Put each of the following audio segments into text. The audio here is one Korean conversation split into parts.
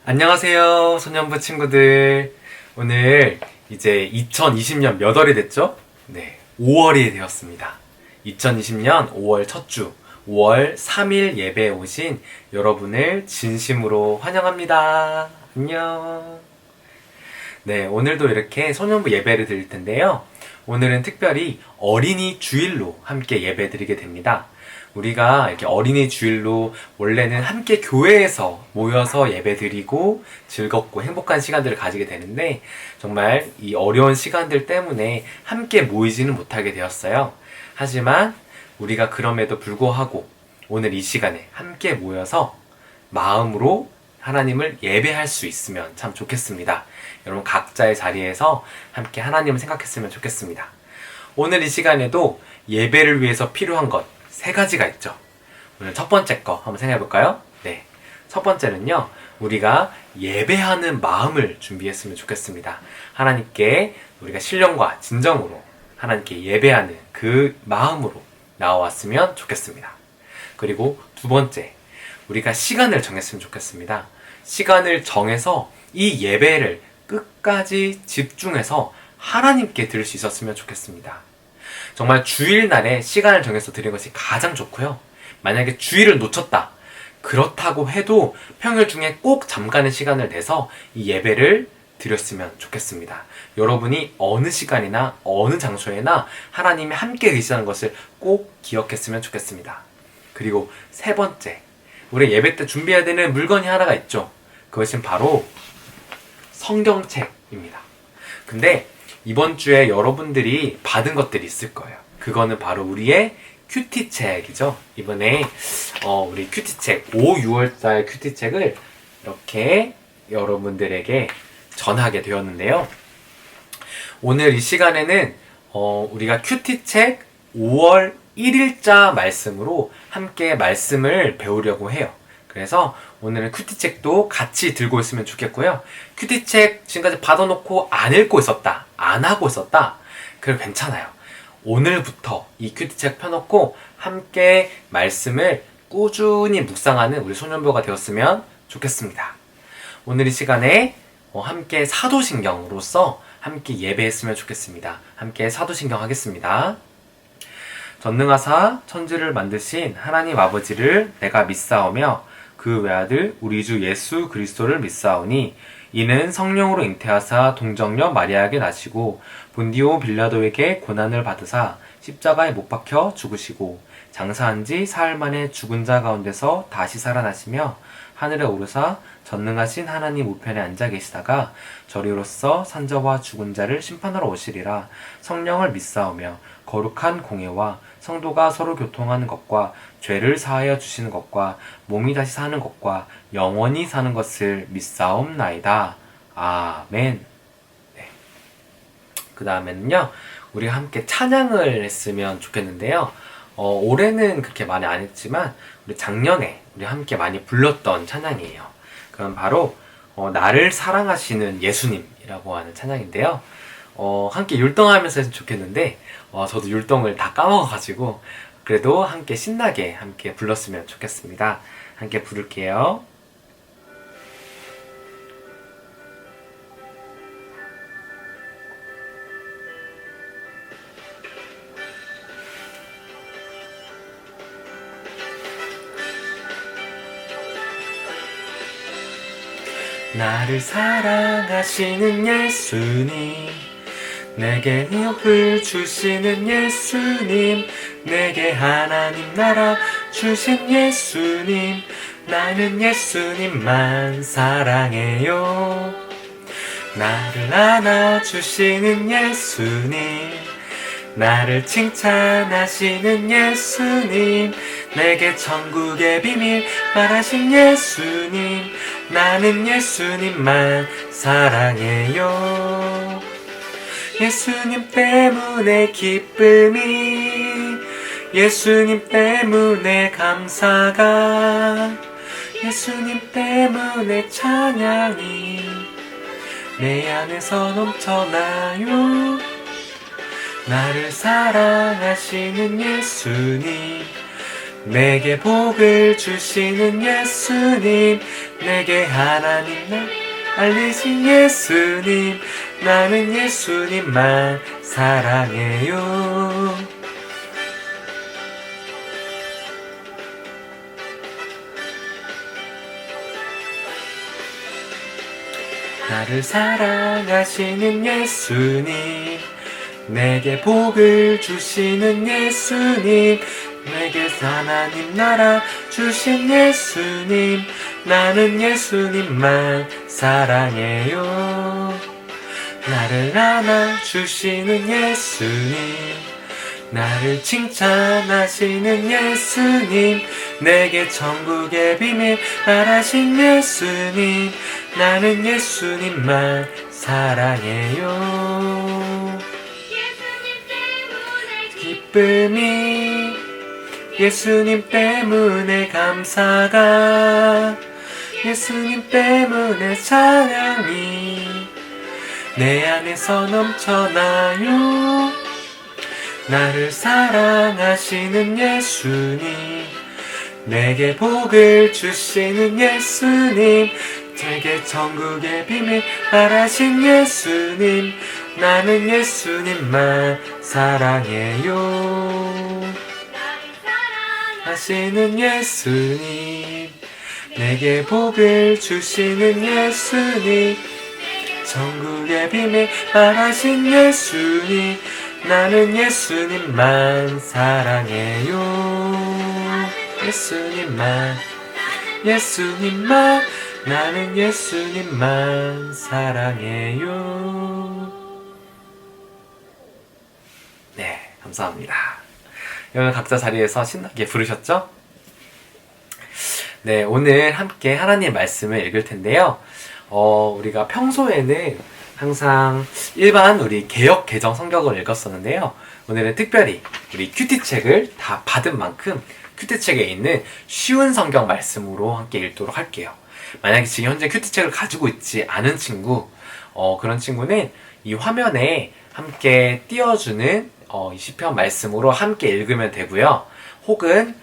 안녕하세요, 소년부 친구들. 오늘 이제 2020년 몇 월이 됐죠? 네, 5월이 되었습니다. 2020년 5월 첫 주, 5월 3일 예배에 오신 여러분을 진심으로 환영합니다. 안녕. 네, 오늘도 이렇게 소년부 예배를 드릴 텐데요. 오늘은 특별히 어린이 주일로 함께 예배 드리게 됩니다. 우리가 이렇게 어린이 주일로 원래는 함께 교회에서 모여서 예배 드리고 즐겁고 행복한 시간들을 가지게 되는데 정말 이 어려운 시간들 때문에 함께 모이지는 못하게 되었어요. 하지만 우리가 그럼에도 불구하고 오늘 이 시간에 함께 모여서 마음으로 하나님을 예배할 수 있으면 참 좋겠습니다. 여러분 각자의 자리에서 함께 하나님을 생각했으면 좋겠습니다. 오늘 이 시간에도 예배를 위해서 필요한 것 세 가지가 있죠. 오늘 첫 번째 거 한번 생각해 볼까요? 네. 첫 번째는요, 우리가 예배하는 마음을 준비했으면 좋겠습니다. 하나님께 우리가 신령과 진정으로 하나님께 예배하는 그 마음으로 나와왔으면 좋겠습니다. 그리고 두 번째, 우리가 시간을 정했으면 좋겠습니다. 시간을 정해서 이 예배를 끝까지 집중해서 하나님께 드릴 수 있었으면 좋겠습니다. 정말 주일날에 시간을 정해서 드리는 것이 가장 좋고요. 만약에 주일을 놓쳤다. 그렇다고 해도 평일 중에 꼭 잠깐의 시간을 내서 이 예배를 드렸으면 좋겠습니다. 여러분이 어느 시간이나 어느 장소에나 하나님이 함께 계시다는 것을 꼭 기억했으면 좋겠습니다. 그리고 세 번째, 우리 예배 때 준비해야 되는 물건이 하나가 있죠. 그것은 바로 성경책입니다. 근데 이번 주에 여러분들이 받은 것들이 있을 거예요. 그거는 바로 우리의 큐티책이죠. 이번에 우리 큐티책 5, 6월달 큐티책을 이렇게 여러분들에게 전하게 되었는데요. 오늘 이 시간에는 우리가 큐티책 5월 1일자 말씀으로 함께 말씀을 배우려고 해요. 그래서 오늘은 큐티책도 같이 들고 있으면 좋겠고요. 큐티책 지금까지 받아놓고 안 읽고 있었다, 안 하고 있었다, 그럼 괜찮아요. 오늘부터 이 큐티책 펴놓고 함께 말씀을 꾸준히 묵상하는 우리 소년부가 되었으면 좋겠습니다. 오늘 이 시간에 함께 사도신경으로서 함께 예배했으면 좋겠습니다. 함께 사도신경 하겠습니다. 전능하사 천지를 만드신 하나님 아버지를 내가 믿사오며 그 외아들 우리 주 예수 그리스도를 믿사오니 이는 성령으로 잉태하사 동정녀 마리아에게 나시고 본디오 빌라도에게 고난을 받으사 십자가에 못 박혀 죽으시고 장사한 지 사흘 만에 죽은 자 가운데서 다시 살아나시며 하늘에 오르사 전능하신 하나님 우편에 앉아 계시다가 저리로서 산자와 죽은 자를 심판하러 오시리라. 성령을 믿사오며 거룩한 공예와 성도가 서로 교통하는 것과 죄를 사하여 주시는 것과 몸이 다시 사는 것과 영원히 사는 것을 믿사옵나이다. 아멘. 네. 그 다음에는요, 우리가 함께 찬양을 했으면 좋겠는데요. 올해는 그렇게 많이 안 했지만 우리 작년에 우리 함께 많이 불렀던 찬양이에요. 그럼 바로 나를 사랑하시는 예수님이라고 하는 찬양인데요. 함께 율동하면서 했으면 좋겠는데 저도 율동을 다 까먹어가지고 그래도 함께 신나게 함께 불렀으면 좋겠습니다. 함께 부를게요. 나를 사랑하시는 예수님, 내게 의욕을 주시는 예수님, 내게 하나님 나라 주신 예수님, 나는 예수님만 사랑해요. 나를 안아주시는 예수님, 나를 칭찬하시는 예수님, 내게 천국의 비밀 말하신 예수님, 나는 예수님만 사랑해요. 예수님 때문에 기쁨이, 예수님 때문에 감사가, 예수님 때문에 찬양이 내 안에서 넘쳐나요. 나를 사랑하시는 예수님, 내게 복을 주시는 예수님, 내게 하나님 날 알리신 예수님, 나는 예수님만 사랑해요. 나를 사랑하시는 예수님, 내게 복을 주시는 예수님, 내게 하나님 나라 주신 예수님, 나는 예수님만 사랑해요. 나를 안아주시는 예수님, 나를 칭찬하시는 예수님, 내게 천국의 비밀 말하신 예수님, 나는 예수님만 사랑해요. 기쁨이 예수님 때문에 감사가, 예수님 때문에 찬양이 내 안에서 넘쳐나요. 나를 사랑하시는 예수님, 내게 복을 주시는 예수님, 제게 천국의 비밀 말하신 예수님, 나는 예수님만 사랑해요. 하시는 예수님, 내게 복을 주시는 예수님, 천국의 비밀 말하신 예수님, 나는 예수님만 사랑해요. 예수님만, 예수님만, 나는 예수님만 사랑해요. 네, 감사합니다. 여러분 각자 자리에서 신나게 부르셨죠? 네, 오늘 함께 하나님 말씀을 읽을 텐데요. 우리가 평소에는 항상 일반 우리 개역 개정 성경을 읽었었는데요. 오늘은 특별히 우리 큐티책을 다 받은 만큼 큐티책에 있는 쉬운 성경 말씀으로 함께 읽도록 할게요. 만약에 지금 현재 큐티책을 가지고 있지 않은 친구, 그런 친구는 이 화면에 함께 띄워주는 이 시편 말씀으로 함께 읽으면 되고요. 혹은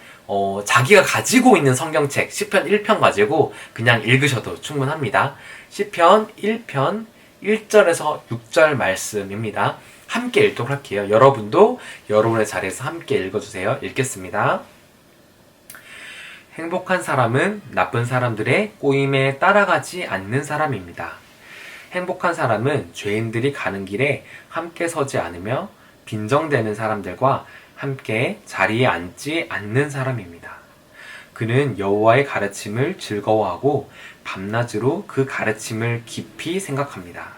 자기가 가지고 있는 성경책 시편 1편 가지고 그냥 읽으셔도 충분합니다. 시편 1편 1절에서 6절 말씀입니다. 함께 읽도록 할게요. 여러분도 여러분의 자리에서 함께 읽어주세요. 읽겠습니다. 행복한 사람은 나쁜 사람들의 꼬임에 따라가지 않는 사람입니다. 행복한 사람은 죄인들이 가는 길에 함께 서지 않으며 빈정대는 사람들과 함께 자리에 앉지 않는 사람입니다. 그는 여호와의 가르침을 즐거워하고 밤낮으로 그 가르침을 깊이 생각합니다.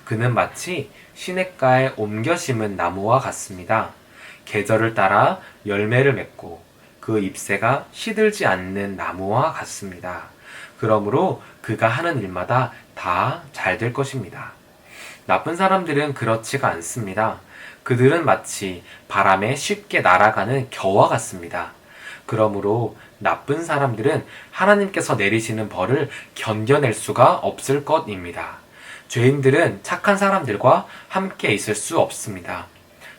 그는 마치 시냇가에 옮겨 심은 나무와 같습니다. 계절을 따라 열매를 맺고 그 잎새가 시들지 않는 나무와 같습니다. 그러므로 그가 하는 일마다 다 잘 될 것입니다. 나쁜 사람들은 그렇지가 않습니다. 그들은 마치 바람에 쉽게 날아가는 겨와 같습니다. 그러므로 나쁜 사람들은 하나님께서 내리시는 벌을 견뎌낼 수가 없을 것입니다. 죄인들은 착한 사람들과 함께 있을 수 없습니다.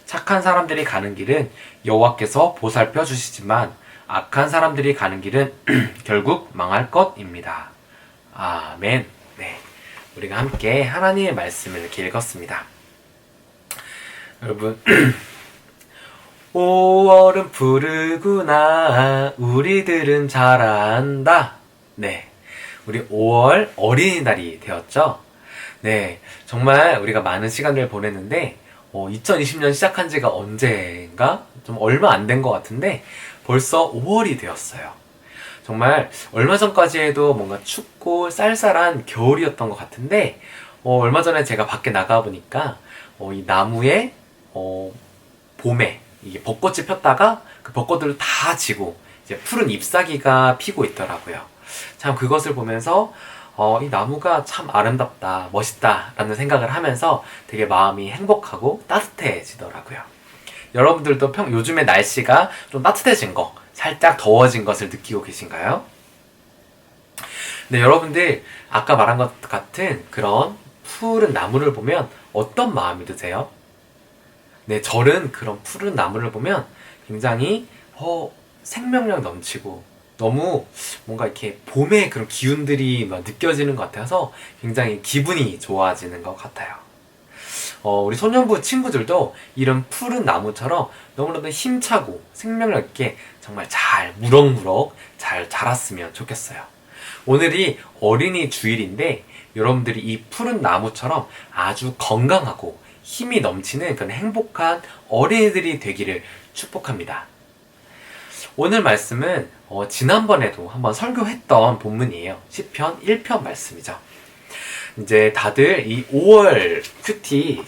착한 사람들이 가는 길은 여호와께서 보살펴 주시지만 악한 사람들이 가는 길은 결국 망할 것입니다. 아멘. 네, 우리가 함께 하나님의 말씀을 이렇게 읽었습니다. 여러분 5월은 푸르구나 우리들은 잘한다. 네, 우리 5월 어린이날이 되었죠. 네, 정말 우리가 많은 시간을 보냈는데 2020년 시작한 지가 언제인가? 좀 얼마 안 된 것 같은데 벌써 5월이 되었어요. 정말 얼마 전까지 해도 뭔가 춥고 쌀쌀한 겨울이었던 것 같은데 얼마 전에 제가 밖에 나가보니까 이 나무에 봄에 이게 벚꽃이 폈다가 그 벚꽃들을 다 지고 이제 푸른 잎사귀가 피고 있더라고요. 참 그것을 보면서 이 나무가 참 아름답다, 멋있다 라는 생각을 하면서 되게 마음이 행복하고 따뜻해지더라고요. 여러분들도 요즘에 날씨가 좀 따뜻해진 거, 살짝 더워진 것을 느끼고 계신가요? 네, 여러분들 아까 말한 것 같은 그런 푸른 나무를 보면 어떤 마음이 드세요? 네, 저는 그런 푸른 나무를 보면 굉장히 생명력 넘치고 너무 뭔가 이렇게 봄의 그런 기운들이 막 느껴지는 것 같아서 굉장히 기분이 좋아지는 것 같아요. 우리 소년부 친구들도 이런 푸른 나무처럼 너무나도 힘차고 생명력 있게 정말 잘 무럭무럭 잘 자랐으면 좋겠어요. 오늘이 어린이 주일인데 여러분들이 이 푸른 나무처럼 아주 건강하고 힘이 넘치는 그런 행복한 어린이들이 되기를 축복합니다. 오늘 말씀은 지난번에도 한번 설교했던 본문이에요. 시편 1편 말씀이죠. 이제 다들 이 5월 큐티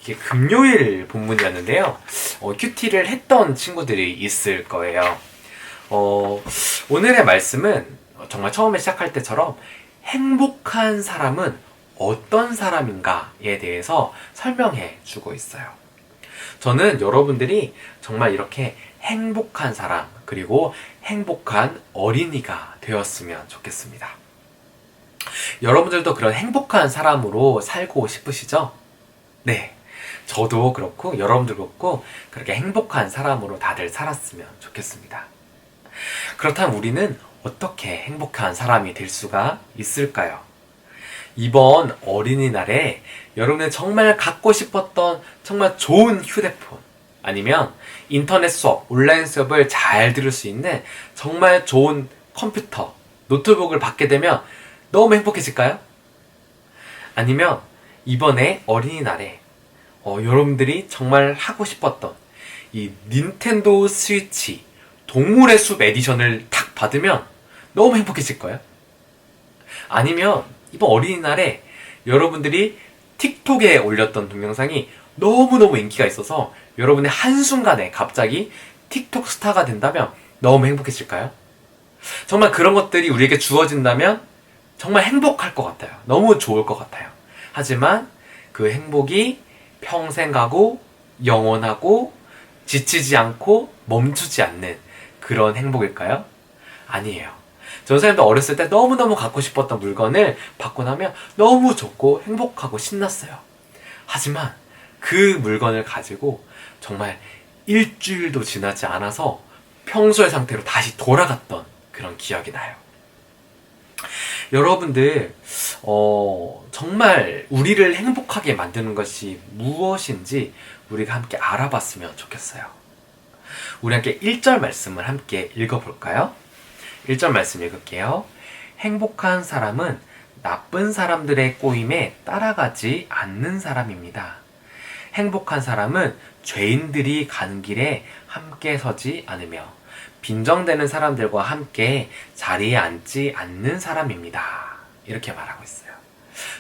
이게 금요일 본문이었는데요. 큐티를 했던 친구들이 있을 거예요. 오늘의 말씀은 정말 처음에 시작할 때처럼 행복한 사람은 어떤 사람인가에 대해서 설명해 주고 있어요. 저는 여러분들이 정말 이렇게 행복한 사람, 그리고 행복한 어린이가 되었으면 좋겠습니다. 여러분들도 그런 행복한 사람으로 살고 싶으시죠? 네. 저도 그렇고 여러분들 그렇고 그렇게 행복한 사람으로 다들 살았으면 좋겠습니다. 그렇다면 우리는 어떻게 행복한 사람이 될 수가 있을까요? 이번 어린이날에 여러분이 정말 갖고 싶었던 정말 좋은 휴대폰, 아니면 인터넷 수업, 온라인 수업을 잘 들을 수 있는 정말 좋은 컴퓨터, 노트북을 받게 되면 너무 행복해질까요? 아니면 이번에 어린이날에 여러분들이 정말 하고 싶었던 이 닌텐도 스위치 동물의 숲 에디션을 딱 받으면 너무 행복해질 거예요? 아니면 이번 어린이날에 여러분들이 틱톡에 올렸던 동영상이 너무너무 인기가 있어서 여러분의 한순간에 갑자기 틱톡 스타가 된다면 너무 행복해질까요? 정말 그런 것들이 우리에게 주어진다면 정말 행복할 것 같아요. 너무 좋을 것 같아요. 하지만 그 행복이 평생 가고 영원하고 지치지 않고 멈추지 않는 그런 행복일까요? 아니에요. 전 사람도 어렸을 때 너무너무 갖고 싶었던 물건을 받고 나면 너무 좋고 행복하고 신났어요. 하지만 그 물건을 가지고 정말 일주일도 지나지 않아서 평소의 상태로 다시 돌아갔던 그런 기억이 나요. 여러분들 정말 우리를 행복하게 만드는 것이 무엇인지 우리가 함께 알아봤으면 좋겠어요. 우리 함께 1절 말씀을 함께 읽어볼까요? 1절 말씀 읽을게요. 행복한 사람은 나쁜 사람들의 꼬임에 따라가지 않는 사람입니다. 행복한 사람은 죄인들이 가는 길에 함께 서지 않으며 빈정대는 사람들과 함께 자리에 앉지 않는 사람입니다. 이렇게 말하고 있어요.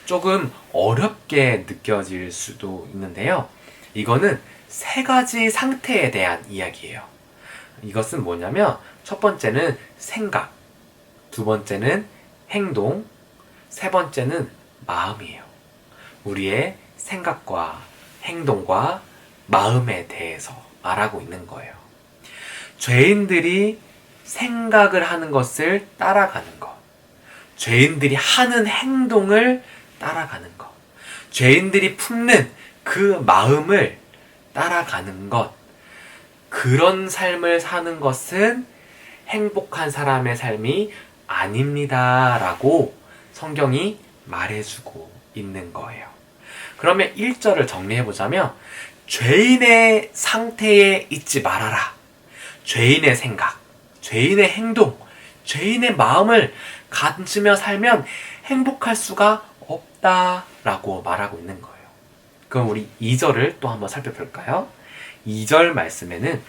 조금 어렵게 느껴질 수도 있는데요. 이거는 3가지 상태에 대한 이야기예요. 이것은 뭐냐면 첫 번째는 생각, 두 번째는 행동, 세 번째는 마음이에요. 우리의 생각과 행동과 마음에 대해서 말하고 있는 거예요. 죄인들이 생각을 하는 것을 따라가는 것, 죄인들이 하는 행동을 따라가는 것, 죄인들이 품는 그 마음을 따라가는 것, 그런 삶을 사는 것은 행복한 사람의 삶이 아닙니다 라고 성경이 말해주고 있는 거예요. 그러면 1절을 정리해보자면 죄인의 상태에 있지 말아라. 죄인의 생각, 죄인의 행동, 죄인의 마음을 가지며 살면 행복할 수가 없다라고 말하고 있는 거예요. 그럼 우리 2절을 또 한번 살펴볼까요? 2절 말씀에는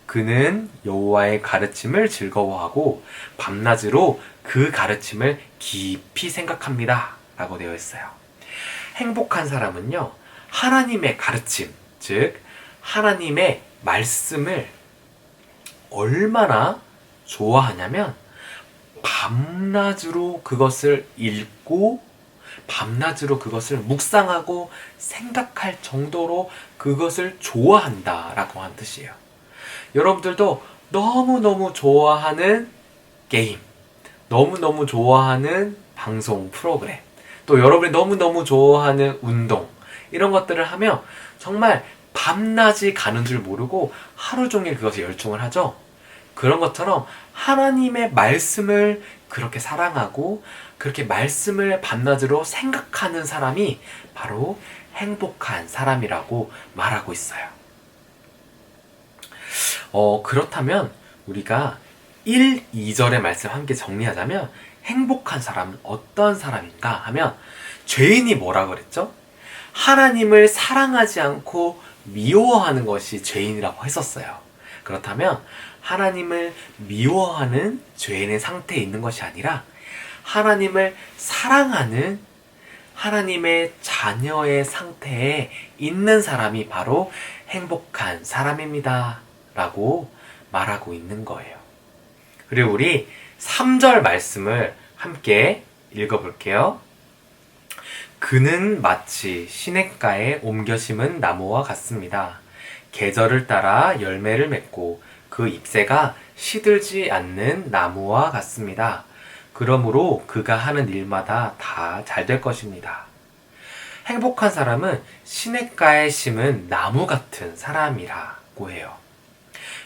그는 여호와의 가르침을 즐거워하고 밤낮으로 그 가르침을 깊이 생각합니다 라고 되어 있어요. 행복한 사람은요, 하나님의 가르침, 즉 하나님의 말씀을 얼마나 좋아하냐면 밤낮으로 그것을 읽고 밤낮으로 그것을 묵상하고 생각할 정도로 그것을 좋아한다라고 하는 뜻이에요. 여러분들도 너무너무 좋아하는 게임, 너무너무 좋아하는 방송 프로그램, 또 여러분이 너무너무 좋아하는 운동, 이런 것들을 하면 정말 밤낮이 가는 줄 모르고 하루 종일 그것에 열중을 하죠. 그런 것처럼 하나님의 말씀을 그렇게 사랑하고 그렇게 말씀을 밤낮으로 생각하는 사람이 바로 행복한 사람이라고 말하고 있어요. 그렇다면 우리가 1, 2절의 말씀 함께 정리하자면 행복한 사람은 어떤 사람인가 하면 죄인이 뭐라 그랬죠? 하나님을 사랑하지 않고 미워하는 것이 죄인이라고 했었어요. 그렇다면 하나님을 미워하는 죄인의 상태에 있는 것이 아니라 하나님을 사랑하는 하나님의 자녀의 상태에 있는 사람이 바로 행복한 사람입니다. 라고 말하고 있는 거예요. 그리고 우리 3절 말씀을 함께 읽어볼게요. 그는 마치 시냇가에 옮겨 심은 나무와 같습니다. 계절을 따라 열매를 맺고 그 잎새가 시들지 않는 나무와 같습니다. 그러므로 그가 하는 일마다 다 잘 될 것입니다. 행복한 사람은 시냇가에 심은 나무 같은 사람이라고 해요.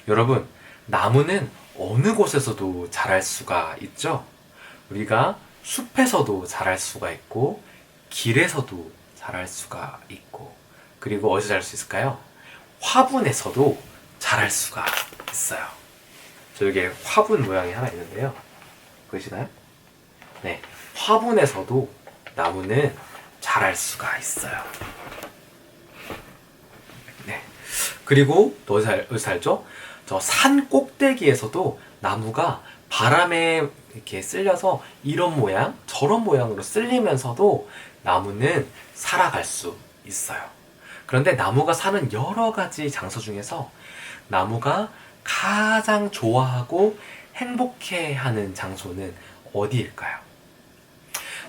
여러분, 나무는 어느 곳에서도 자랄 수가 있죠? 우리가 숲에서도 자랄 수가 있고 길에서도 자랄 수가 있고 그리고 어디서 자랄 수 있을까요? 화분에서도 자랄 수가 있어요. 저기 화분 모양이 하나 있는데요. 보이시나요? 네, 화분에서도 나무는 자랄 수가 있어요. 네, 그리고 또 어디서 살죠? 저 산 꼭대기에서도 나무가 바람에 이렇게 쓸려서 이런 모양, 저런 모양으로 쓸리면서도 나무는 살아갈 수 있어요. 그런데 나무가 사는 여러 가지 장소 중에서 나무가 가장 좋아하고 행복해하는 장소는 어디일까요?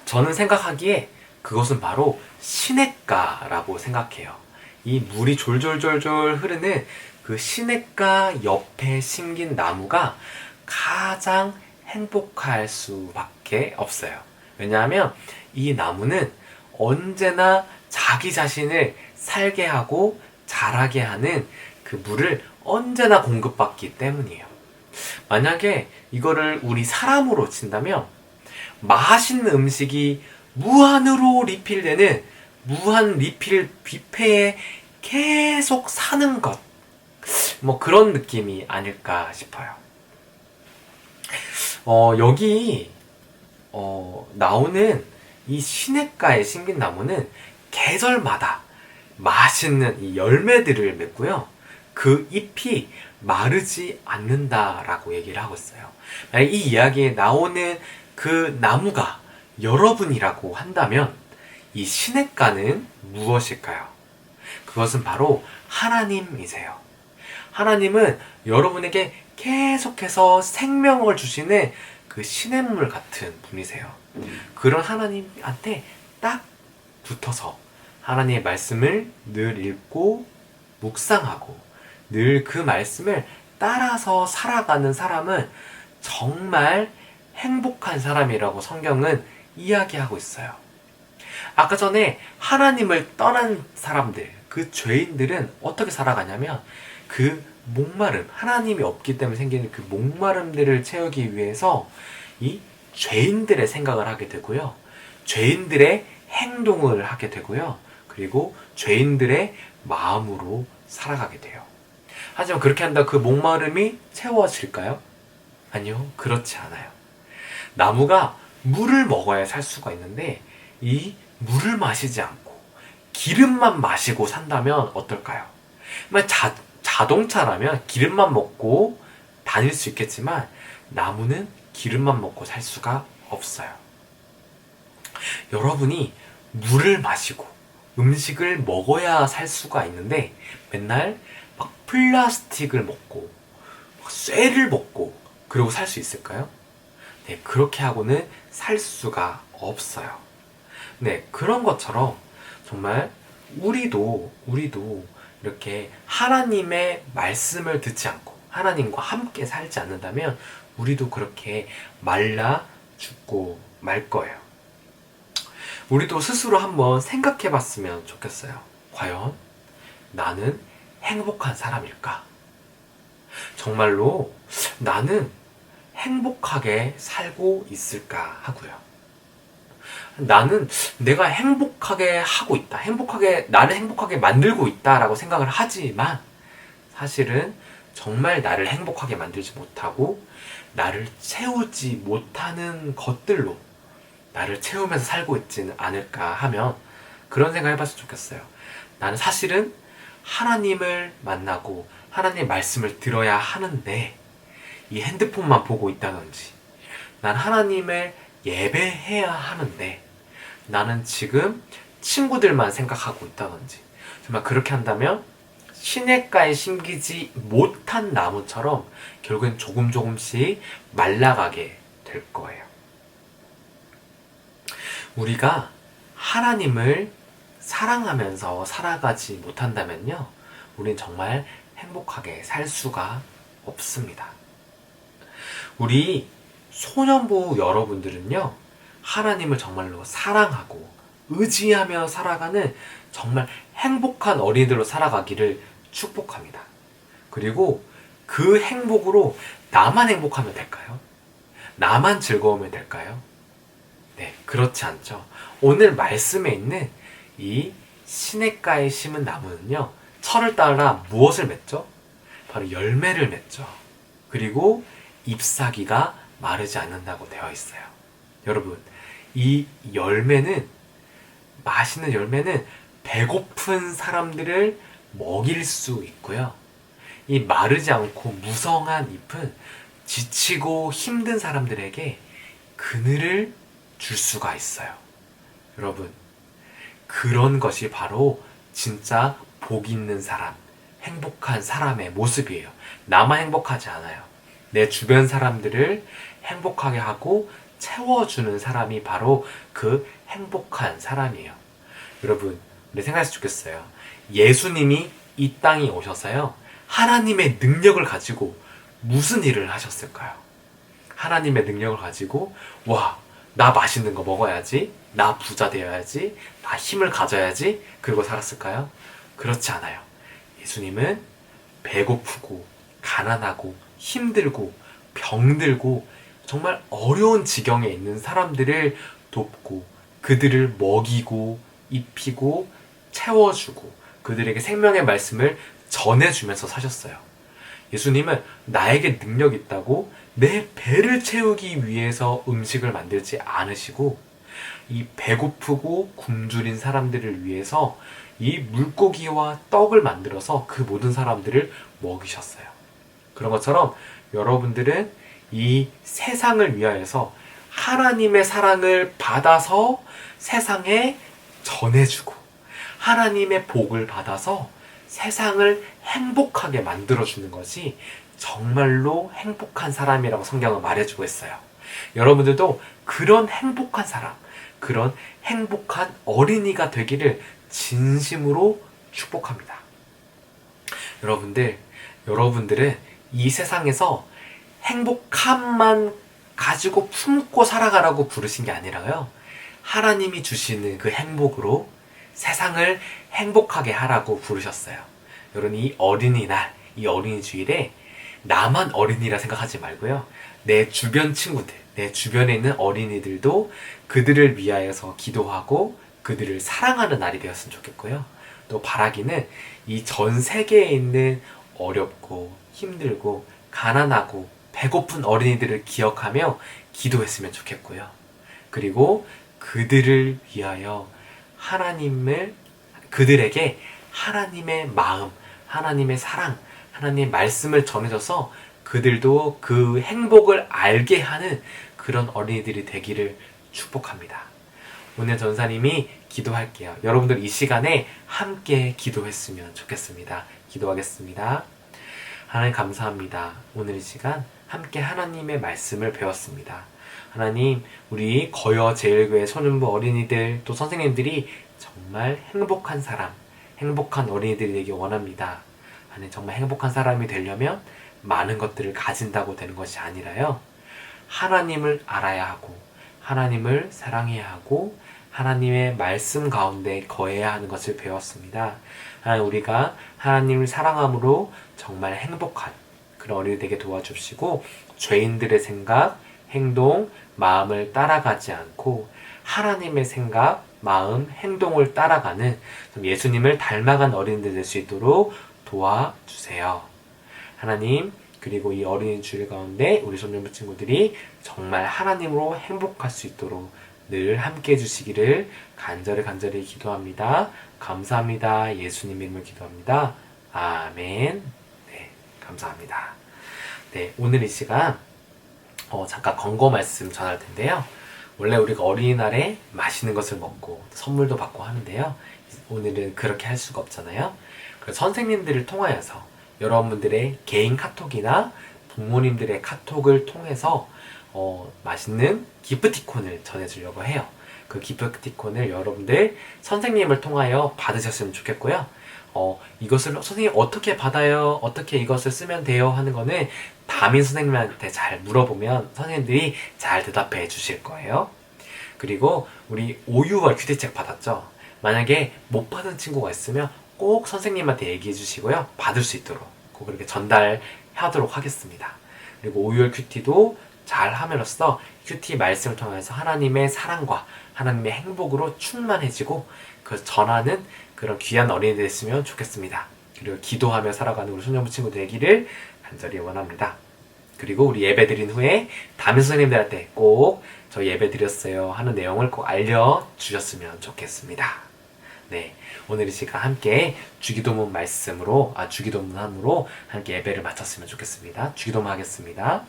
저는 생각하기에 그것은 바로 시냇가라고 생각해요. 이 물이 졸졸졸졸 흐르는 그 시냇가 옆에 심긴 나무가 가장 행복할 수밖에 없어요. 왜냐하면 이 나무는 언제나 자기 자신을 살게 하고 자라게 하는 그 물을 언제나 공급받기 때문이에요. 만약에 이거를 우리 사람으로 친다면 맛있는 음식이 무한으로 리필되는 무한 리필 뷔페에 계속 사는 것, 뭐 그런 느낌이 아닐까 싶어요. 여기 나오는 이 시냇가에 심긴 나무는 계절마다 맛있는 이 열매들을 맺고요. 그 잎이 마르지 않는다라고 얘기를 하고 있어요. 이 이야기에 나오는 그 나무가 여러분이라고 한다면 이 시냇가는 무엇일까요? 그것은 바로 하나님이세요. 하나님은 여러분에게 계속해서 생명을 주시는 그 시냇물 같은 분이세요. 그런 하나님한테 딱 붙어서 하나님의 말씀을 늘 읽고 묵상하고 늘 그 말씀을 따라서 살아가는 사람은 정말 행복한 사람이라고 성경은 이야기하고 있어요. 아까 전에 하나님을 떠난 사람들, 그 죄인들은 어떻게 살아가냐면 그 목마름, 하나님이 없기 때문에 생기는 그 목마름들을 채우기 위해서 이 죄인들의 생각을 하게 되고요. 죄인들의 행동을 하게 되고요. 그리고 죄인들의 마음으로 살아가게 돼요. 하지만 그렇게 한다고 그 목마름이 채워질까요? 아니요, 그렇지 않아요. 나무가 물을 먹어야 살 수가 있는데 이 물을 마시지 않고 기름만 마시고 산다면 어떨까요? 자동차라면 기름만 먹고 다닐 수 있겠지만 나무는 기름만 먹고 살 수가 없어요. 여러분이 물을 마시고 음식을 먹어야 살 수가 있는데 맨날 막 플라스틱을 먹고 막 쇠를 먹고 그러고 살 수 있을까요? 네, 그렇게 하고는 살 수가 없어요. 네, 그런 것처럼 정말 우리도 이렇게 하나님의 말씀을 듣지 않고 하나님과 함께 살지 않는다면 우리도 그렇게 말라 죽고 말 거예요. 우리도 스스로 한번 생각해 봤으면 좋겠어요. 과연 나는 행복한 사람일까? 정말로 나는 행복하게 살고 있을까 하고요. 나는 내가 행복하게 하고 있다. 나를 행복하게 만들고 있다라고 생각을 하지만 사실은 정말 나를 행복하게 만들지 못하고 나를 채우지 못하는 것들로 나를 채우면서 살고 있지는 않을까 하면 그런 생각 해봤으면 좋겠어요. 나는 사실은 하나님을 만나고 하나님의 말씀을 들어야 하는데 이 핸드폰만 보고 있다든지 난 하나님을 예배해야 하는데 나는 지금 친구들만 생각하고 있다든지 정말 그렇게 한다면 시냇가에 심기지 못한 나무처럼 결국엔 조금씩 말라가게 될 거예요. 우리가 하나님을 사랑하면서 살아가지 못한다면요, 우린 정말 행복하게 살 수가 없습니다. 우리 소년부 여러분들은요, 하나님을 정말로 사랑하고 의지하며 살아가는 정말 행복한 어린이들로 살아가기를 축복합니다. 그리고 그 행복으로 나만 행복하면 될까요? 나만 즐거우면 될까요? 네, 그렇지 않죠. 오늘 말씀에 있는 이 시냇가에 심은 나무는요, 철을 따라 무엇을 맺죠? 바로 열매를 맺죠. 그리고 잎사귀가 마르지 않는다고 되어 있어요. 여러분, 이 열매는, 맛있는 열매는 배고픈 사람들을 먹일 수 있고요. 이 마르지 않고 무성한 잎은 지치고 힘든 사람들에게 그늘을 줄 수가 있어요. 여러분, 그런 것이 바로 진짜 복 있는 사람, 행복한 사람의 모습이에요. 나만 행복하지 않아요. 내 주변 사람들을 행복하게 하고 채워주는 사람이 바로 그 행복한 사람이에요. 여러분, 우리 생각했으면 좋겠어요. 예수님이 이 땅에 오셔서요, 하나님의 능력을 가지고 무슨 일을 하셨을까요? 하나님의 능력을 가지고, 와, 나 맛있는 거 먹어야지, 나 부자 되어야지, 나 힘을 가져야지, 그리고 살았을까요? 그렇지 않아요. 예수님은 배고프고 가난하고 힘들고 병들고 정말 어려운 지경에 있는 사람들을 돕고 그들을 먹이고 입히고 채워주고 그들에게 생명의 말씀을 전해주면서 사셨어요. 예수님은 나에게 능력이 있다고 내 배를 채우기 위해서 음식을 만들지 않으시고 이 배고프고 굶주린 사람들을 위해서 이 물고기와 떡을 만들어서 그 모든 사람들을 먹이셨어요. 그런 것처럼 여러분들은 이 세상을 위하여서 하나님의 사랑을 받아서 세상에 전해주고 하나님의 복을 받아서 세상을 행복하게 만들어주는 것이 정말로 행복한 사람이라고 성경은 말해주고 있어요. 여러분들도 그런 행복한 사람, 그런 행복한 어린이가 되기를 진심으로 축복합니다. 여러분들은 이 세상에서 행복함만 가지고 품고 살아가라고 부르신 게 아니라요, 하나님이 주시는 그 행복으로 세상을 행복하게 하라고 부르셨어요. 여러분, 이 어린이날, 이 어린이 주일에 나만 어린이라 생각하지 말고요, 내 주변 친구들, 내 주변에 있는 어린이들도 그들을 위하여서 기도하고 그들을 사랑하는 날이 되었으면 좋겠고요. 또 바라기는 이 전 세계에 있는 어렵고 힘들고 가난하고 배고픈 어린이들을 기억하며 기도했으면 좋겠고요. 그리고 그들을 위하여 그들에게 하나님의 마음, 하나님의 사랑, 하나님의 말씀을 전해줘서 그들도 그 행복을 알게 하는 그런 어린이들이 되기를 축복합니다. 오늘 전사님이 기도할게요. 여러분들 이 시간에 함께 기도했으면 좋겠습니다. 기도하겠습니다. 하나님 감사합니다. 오늘 이 시간 함께 하나님의 말씀을 배웠습니다. 하나님, 우리 거여 제일교회 소년부 어린이들 또 선생님들이 정말 행복한 사람, 행복한 어린이들이 되기 원합니다. 하나님, 정말 행복한 사람이 되려면 많은 것들을 가진다고 되는 것이 아니라요, 하나님을 알아야 하고 하나님을 사랑해야 하고 하나님의 말씀 가운데 거해야 하는 것을 배웠습니다. 하나님, 우리가 하나님을 사랑함으로 정말 행복한 그런 어린이 되게 도와주시고 죄인들의 생각, 행동, 마음을 따라가지 않고 하나님의 생각, 마음, 행동을 따라가는 예수님을 닮아간 어린이들 될 수 있도록 도와주세요. 하나님, 그리고 이 어린이 주일 가운데 우리 손녀부 친구들이 정말 하나님으로 행복할 수 있도록 늘 함께 해주시기를 간절히 기도합니다. 감사합니다. 예수님 이름으로 기도합니다. 아멘. 네, 감사합니다. 네, 오늘 이 시간 잠깐 권고 말씀 전할 텐데요. 원래 우리가 어린이날에 맛있는 것을 먹고 선물도 받고 하는데요. 오늘은 그렇게 할 수가 없잖아요. 그래서 선생님들을 통하여서 여러분들의 개인 카톡이나 부모님들의 카톡을 통해서 맛있는 기프티콘을 전해주려고 해요. 그 기프티콘을 여러분들 선생님을 통하여 받으셨으면 좋겠고요. 이것을 선생님 어떻게 받아요? 어떻게 이것을 쓰면 돼요? 하는 거는 담임 선생님한테 잘 물어보면 선생님들이 잘 대답해 주실 거예요. 그리고 우리 5, 6월 큐티책 받았죠? 만약에 못 받은 친구가 있으면 꼭 선생님한테 얘기해 주시고요. 받을 수 있도록 꼭 그렇게 전달하도록 하겠습니다. 그리고 5, 6월 큐티도 잘 함으로써 큐티 말씀을 통해서 하나님의 사랑과 하나님의 행복으로 충만해지고 그 전하는 그런 귀한 어린이 됐으면 좋겠습니다. 그리고 기도하며 살아가는 우리 소년부 친구 되기를 간절히 원합니다. 그리고 우리 예배 드린 후에 담임 선생님들한테 꼭 저 예배 드렸어요 하는 내용을 꼭 알려주셨으면 좋겠습니다. 네, 오늘 이 시간 함께 주기도문 말씀으로 주기도문함으로 함께 예배를 마쳤으면 좋겠습니다. 주기도문 하겠습니다.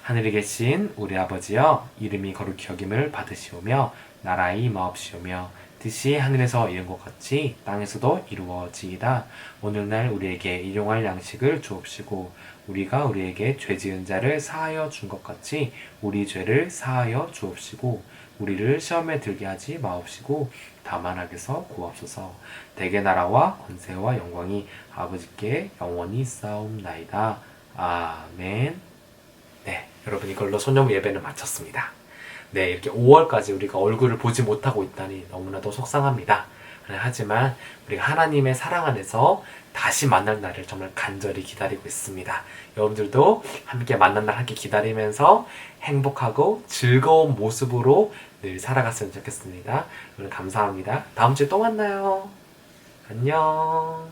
하늘에 계신 우리 아버지여, 이름이 거룩히 여김을 받으시오며 나라의 임하옵시오며 뜻이 하늘에서 이룬 것 같이 땅에서도 이루어지이다. 오늘날 우리에게 일용할 양식을 주옵시고 우리가 우리에게 죄 지은 자를 사하여 준 것 같이 우리 죄를 사하여 주옵시고 우리를 시험에 들게 하지 마옵시고 다만 악에서 구하옵소서. 대개 나라와 권세와 영광이 아버지께 영원히 있사옵나이다. 아멘. 네, 여러분 이걸로 소년부 예배는 마쳤습니다. 네, 이렇게 5월까지 우리가 얼굴을 보지 못하고 있다니 너무나도 속상합니다. 하지만 우리가 하나님의 사랑 안에서 다시 만날 날을 정말 간절히 기다리고 있습니다. 여러분들도 함께 만난 날 함께 기다리면서 행복하고 즐거운 모습으로 늘 살아갔으면 좋겠습니다. 오늘 감사합니다. 다음 주에 또 만나요. 안녕.